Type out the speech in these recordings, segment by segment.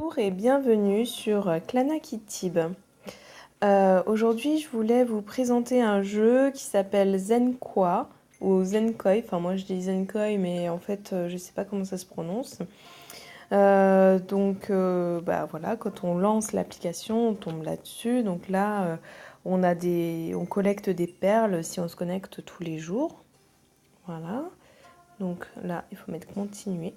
Bonjour et bienvenue sur Clanakittib. Aujourd'hui, je voulais vous présenter un jeu qui s'appelle Zenkoi ou Zenkoi. Enfin, moi je dis Zenkoi, mais en fait, je sais pas comment ça se prononce. Bah voilà, quand on lance l'application, on tombe là-dessus. Donc là, on collecte des perles si on se connecte tous les jours. Voilà. Donc là, il faut mettre continuer.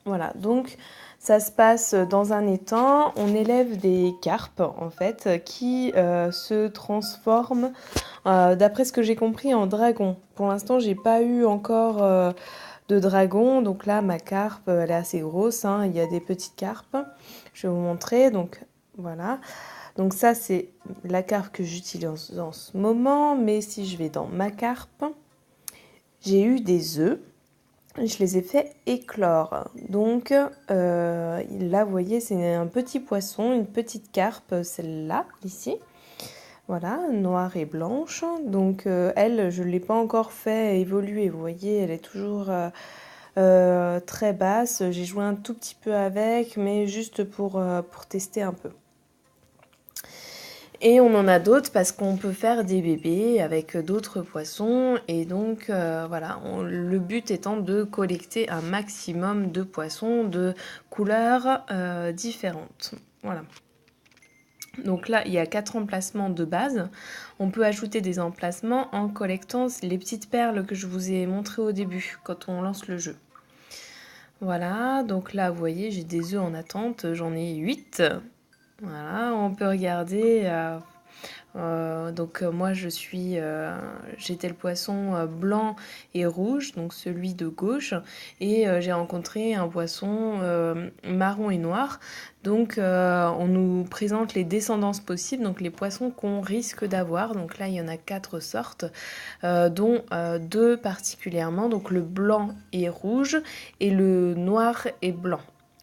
Voilà, donc ça se passe dans un étang. On élève des carpes, en fait, qui se transforment, d'après ce que j'ai compris, en dragons. Pour l'instant, j'ai pas eu encore de dragon. Donc là, ma carpe, elle est assez grosse, hein. Il y a des petites carpes. Je vais vous montrer. Donc voilà. Donc ça, c'est la carpe que j'utilise en ce moment. Mais si je vais dans ma carpe, j'ai eu des œufs. Je les ai fait éclore. Donc là, vous voyez, c'est un petit poisson, une petite carpe, celle-là, ici. Voilà, noire et blanche. Donc elle, je ne l'ai pas encore fait évoluer. Vous voyez, elle est toujours très basse. J'ai joué un tout petit peu avec, mais juste pour tester un peu. Et on en a d'autres parce qu'on peut faire des bébés avec d'autres poissons. Et donc, voilà, le but étant de collecter un maximum de poissons de couleurs différentes. Voilà. Donc là, il y a 4 emplacements de base. On peut ajouter des emplacements en collectant les petites perles que je vous ai montrées au début, quand on lance le jeu. Voilà, donc là, vous voyez, j'ai des œufs en attente. J'en ai 8. Voilà, on peut regarder... moi j'étais le poisson blanc et rouge, donc celui de gauche, et j'ai rencontré un poisson marron et noir. Donc on nous présente les descendances possibles, donc les poissons qu'on risque d'avoir. Donc là il y en a 4 sortes, dont 2 particulièrement, donc le blanc et rouge et le noir et blanc.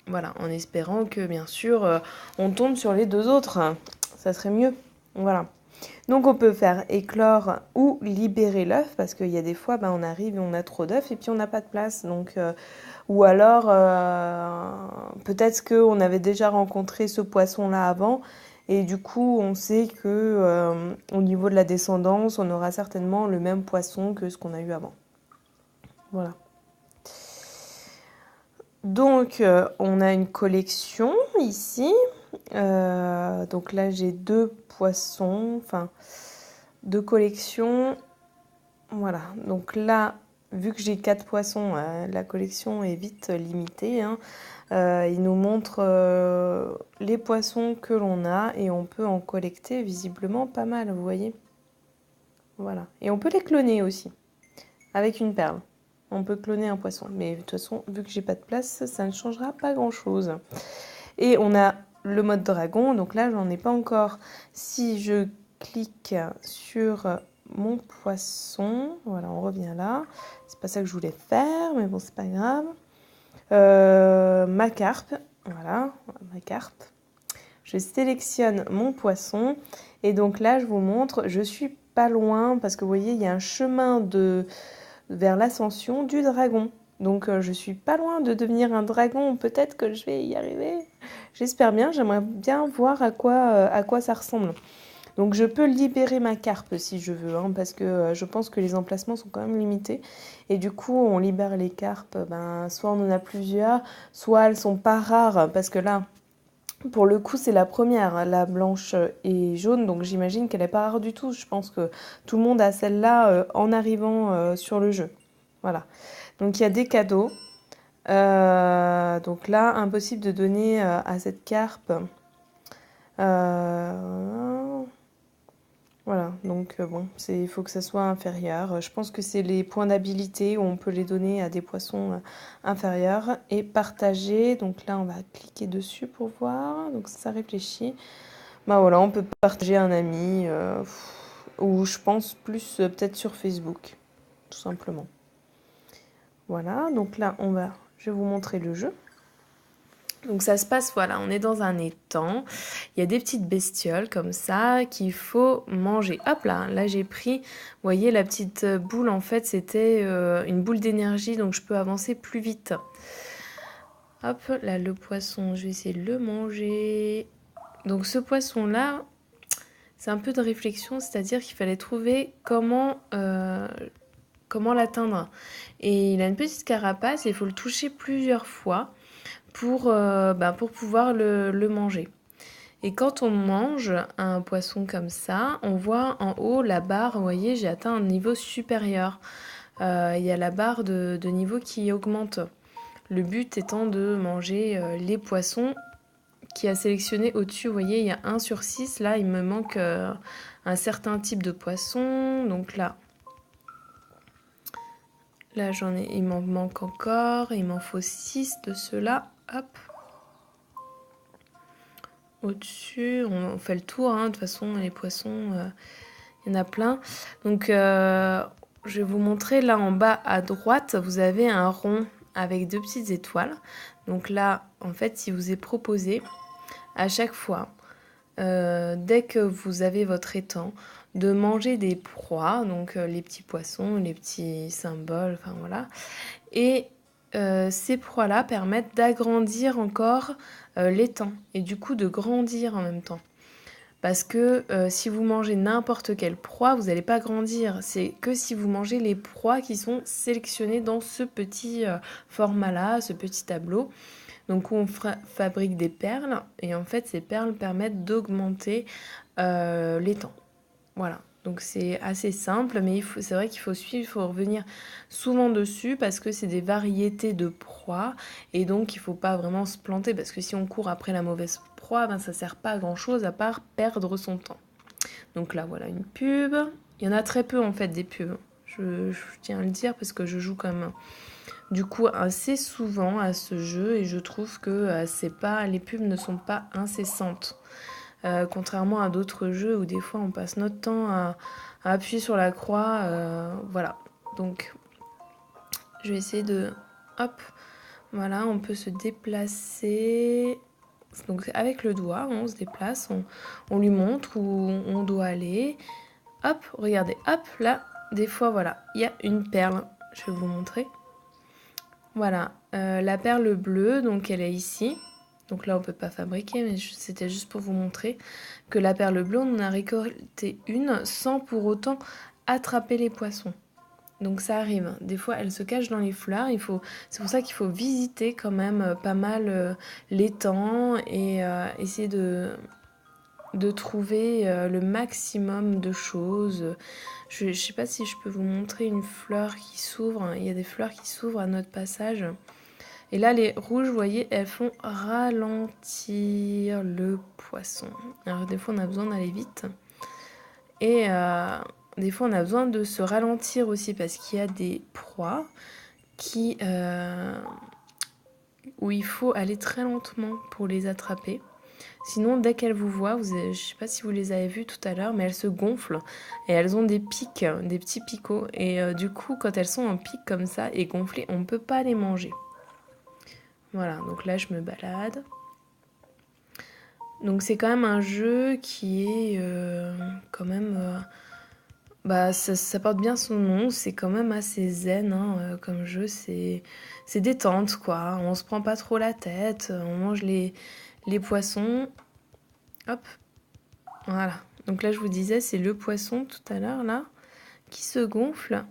Voilà, en espérant que bien sûr on tombe sur les 2 autres, ça serait mieux. Voilà. Donc on peut faire éclore ou libérer l'œuf, parce qu'il y a des fois on arrive et on a trop d'œufs et puis on n'a pas de place. Donc, ou alors peut-être qu'on avait déjà rencontré ce poisson-là avant et du coup on sait que au niveau de la descendance on aura certainement le même poisson que ce qu'on a eu avant. Voilà. Donc on a une collection ici. Donc là j'ai 2 poissons, enfin 2 collections. Voilà, donc là, vu que j'ai 4 poissons, la collection est vite limitée, hein. Il nous montre les poissons que l'on a et on peut en collecter visiblement pas mal, vous voyez. Voilà, et on peut les cloner aussi, avec une perle. On peut cloner un poisson, mais de toute façon, vu que j'ai pas de place, ça ne changera pas grand-chose. Et on a le mode dragon, donc là, j'en ai pas encore. Si je clique sur mon poisson, voilà, on revient là. C'est pas ça que je voulais faire, mais bon, c'est pas grave. Ma carpe, voilà, ma carpe. Je sélectionne mon poisson et donc là, je vous montre, je suis pas loin parce que vous voyez, il y a un chemin vers l'ascension du dragon. Donc je suis pas loin de devenir un dragon, peut-être que je vais y arriver. J'espère bien, j'aimerais bien voir à quoi ça ressemble. Donc je peux libérer ma carpe si je veux, hein, parce que je pense que les emplacements sont quand même limités. Et du coup, on libère les carpes, soit on en a plusieurs, soit elles sont pas rares, parce que là, pour le coup, c'est la première, hein, la blanche et jaune, donc j'imagine qu'elle n'est pas rare du tout. Je pense que tout le monde a celle-là en arrivant sur le jeu. Voilà. Donc il y a des cadeaux. Donc là, impossible de donner à cette carpe. Voilà, donc bon, il faut que ça soit inférieur. Je pense que c'est les points d'habilité où on peut les donner à des poissons inférieurs et partager. Donc là, on va cliquer dessus pour voir. Donc ça réfléchit. Voilà, on peut partager un ami ou je pense plus peut-être sur Facebook, tout simplement. Voilà, donc là, je vais vous montrer le jeu. Donc ça se passe, voilà, on est dans un étang, il y a des petites bestioles comme ça qu'il faut manger. Hop là j'ai pris, vous voyez la petite boule, en fait c'était une boule d'énergie, donc je peux avancer plus vite. Hop, là le poisson, je vais essayer de le manger. Donc ce poisson-là, c'est un peu de réflexion, c'est-à-dire qu'il fallait trouver comment l'atteindre. Et il a une petite carapace et il faut le toucher plusieurs fois pour pouvoir le manger. Et quand on mange un poisson comme ça, on voit en haut la barre, vous voyez, j'ai atteint un niveau supérieur. Il y a la barre de niveau qui augmente. Le but étant de manger les poissons qui a sélectionné au-dessus. Vous voyez, il y a 1 sur 6. Là, il me manque un certain type de poisson. Donc là il m'en manque encore. Il m'en faut 6 de ceux-là. Hop. Au-dessus, on fait le tour. De toute façon, les poissons, il y en a plein. Donc, je vais vous montrer. Là, en bas à droite, vous avez un rond avec 2 petites étoiles. Donc là, en fait, il vous est proposé à chaque fois, dès que vous avez votre étang, de manger des proies, donc les petits poissons, les petits symboles, enfin voilà. Et ces proies-là permettent d'agrandir encore l'étang et du coup de grandir en même temps. Parce que si vous mangez n'importe quelle proie, vous n'allez pas grandir. C'est que si vous mangez les proies qui sont sélectionnées dans ce petit format-là, ce petit tableau. Donc on fabrique des perles et en fait ces perles permettent d'augmenter l'étang. Voilà, donc c'est assez simple, mais c'est vrai qu'il faut suivre, il faut revenir souvent dessus parce que c'est des variétés de proies et donc il ne faut pas vraiment se planter parce que si on court après la mauvaise proie, ça ne sert pas à grand chose à part perdre son temps. Donc là voilà une pub, il y en a très peu en fait des pubs, je tiens à le dire parce que je joue comme du coup assez souvent à ce jeu et je trouve que les pubs ne sont pas incessantes. Contrairement à d'autres jeux où des fois on passe notre temps à appuyer sur la croix. Voilà, donc je vais essayer de... Hop, voilà, on peut se déplacer. Donc avec le doigt, on se déplace, on lui montre où on doit aller. Hop, regardez, hop, là, des fois, voilà, il y a une perle. Je vais vous montrer. Voilà, la perle bleue, donc elle est ici. Donc là, on ne peut pas fabriquer, mais c'était juste pour vous montrer que la perle bleue, on en a récolté une sans pour autant attraper les poissons. Donc ça arrive. Des fois, elle se cache dans les fleurs. C'est pour ça qu'il faut visiter quand même pas mal l'étang et essayer de trouver le maximum de choses. Je ne sais pas si je peux vous montrer une fleur qui s'ouvre. Il y a des fleurs qui s'ouvrent à notre passage. Et là, les rouges, vous voyez, elles font ralentir le poisson. Alors, des fois, on a besoin d'aller vite. Et des fois, on a besoin de se ralentir aussi parce qu'il y a des proies où il faut aller très lentement pour les attraper. Sinon, dès qu'elles vous voient, je ne sais pas si vous les avez vues tout à l'heure, mais elles se gonflent et elles ont des pics, des petits picots. Et du coup, quand elles sont en pic comme ça et gonflées, on ne peut pas les manger. Voilà, donc là je me balade. Donc c'est quand même un jeu qui est quand même... ça porte bien son nom, c'est quand même assez zen comme jeu, c'est détente quoi. On se prend pas trop la tête, on mange les poissons. Hop, voilà. Donc là je vous disais, c'est le poisson tout à l'heure là, qui se gonfle.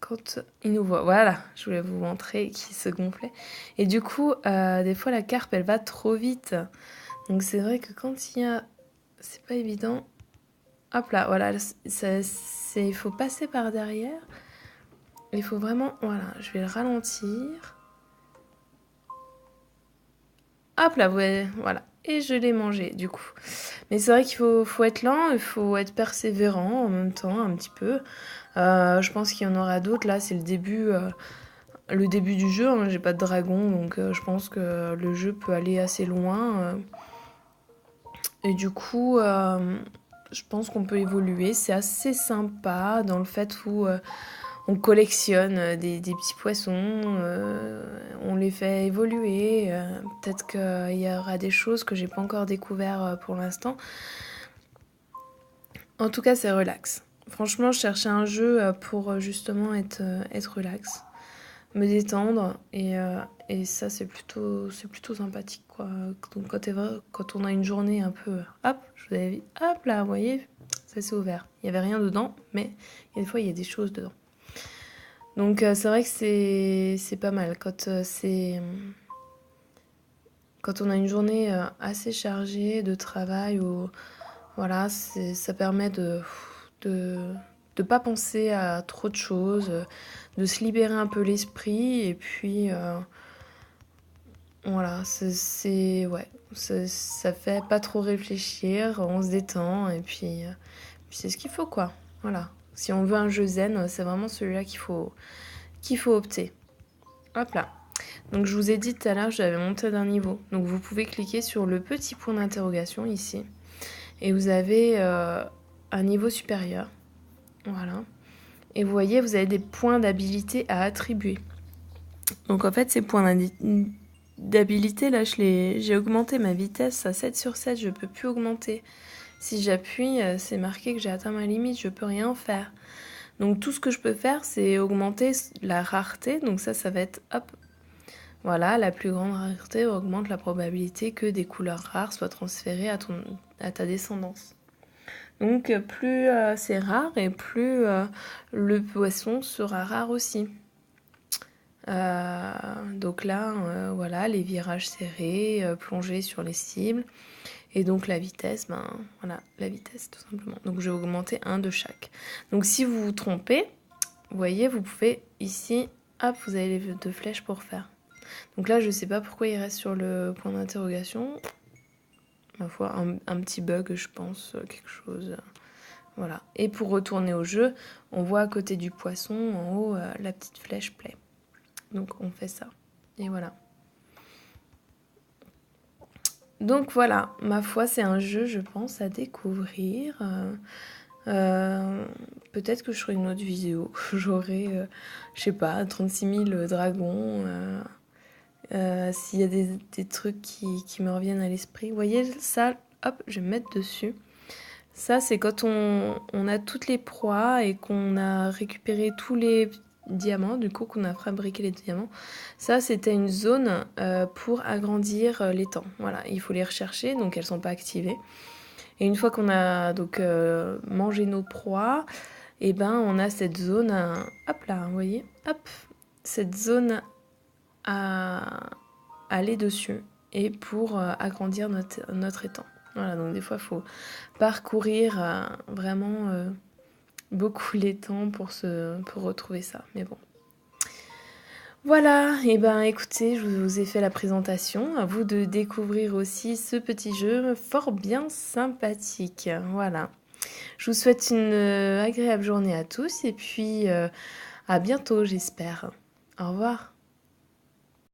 Quand il nous voit, voilà, je voulais vous montrer qu'il se gonflait. Et du coup, des fois la carpe, elle va trop vite. Donc c'est vrai que quand il y a... C'est pas évident. Hop là, voilà, il faut passer par derrière. Il faut vraiment... Voilà, je vais le ralentir. Hop là, voilà. Et je l'ai mangé, du coup. Mais c'est vrai qu'il faut être lent, il faut être persévérant en même temps, un petit peu. Je pense qu'il y en aura d'autres. Là, c'est le début du jeu. Hein. J'ai pas de dragon, donc je pense que le jeu peut aller assez loin. Et du coup, je pense qu'on peut évoluer. C'est assez sympa dans le fait où on collectionne des petits poissons, on les fait évoluer. Peut-être qu'il y aura des choses que j'ai pas encore découvert pour l'instant. En tout cas, c'est relax. Franchement, je cherchais un jeu pour justement être relax. me détendre et ça c'est plutôt sympathique quoi. Donc quand on a une journée un peu hop, je vous avais dit hop là, vous voyez, ça s'est ouvert. Il y avait rien dedans, mais des fois il y a des choses dedans. Donc c'est vrai que c'est pas mal quand on a une journée assez chargée de travail ou voilà, ça permet de pas penser à trop de choses, de se libérer un peu l'esprit et puis voilà, ouais, ça fait pas trop réfléchir, on se détend et puis c'est ce qu'il faut quoi. Voilà. Si on veut un jeu zen, c'est vraiment celui-là qu'il faut opter. Hop là. Donc je vous ai dit tout à l'heure, j'avais monté d'un niveau. Donc vous pouvez cliquer sur le petit point d'interrogation ici et vous avez un niveau supérieur. Voilà. Et vous voyez, vous avez des points d'habilité à attribuer. Donc en fait, ces points d'habilité, là, j'ai augmenté ma vitesse à 7/7, je peux plus augmenter. Si j'appuie, c'est marqué que j'ai atteint ma limite, je peux rien faire. Donc tout ce que je peux faire, c'est augmenter la rareté. Donc ça va être, hop, voilà, la plus grande rareté augmente la probabilité que des couleurs rares soient transférées à ta descendance. Donc plus c'est rare et plus le poisson sera rare aussi. Donc là, voilà, les virages serrés, plongée sur les cibles. Et donc la vitesse, voilà, la vitesse tout simplement. Donc je vais augmenter un de chaque. Donc si vous vous trompez, vous voyez, vous pouvez ici, hop, vous avez les deux flèches pour faire. Donc là, je sais pas pourquoi il reste sur le point d'interrogation. Ma foi, un petit bug, je pense, quelque chose. Voilà. Et pour retourner au jeu, on voit à côté du poisson, en haut, la petite flèche play. Donc on fait ça. Et voilà. Donc voilà, ma foi, c'est un jeu, je pense, à découvrir. Peut-être que je ferai une autre vidéo. J'aurai, je sais pas, 36 000 dragons. S'il y a des trucs qui me reviennent à l'esprit. Vous voyez ça, hop, je vais me mettre dessus. Ça, c'est quand on a toutes les proies et qu'on a récupéré tous les diamants, du coup qu'on a fabriqué les diamants. Ça, c'était une zone pour agrandir les temps. Voilà, il faut les rechercher, donc elles sont pas activées. Et une fois qu'on a donc mangé nos proies, et ben on a cette zone, hop là, vous voyez, hop, cette zone à aller dessus et pour agrandir notre étang. Voilà, donc des fois, il faut parcourir vraiment beaucoup l'étang pour retrouver ça. Mais bon. Voilà, et ben écoutez, je vous ai fait la présentation. À vous de découvrir aussi ce petit jeu fort bien sympathique. Voilà. Je vous souhaite une agréable journée à tous et puis à bientôt, j'espère. Au revoir.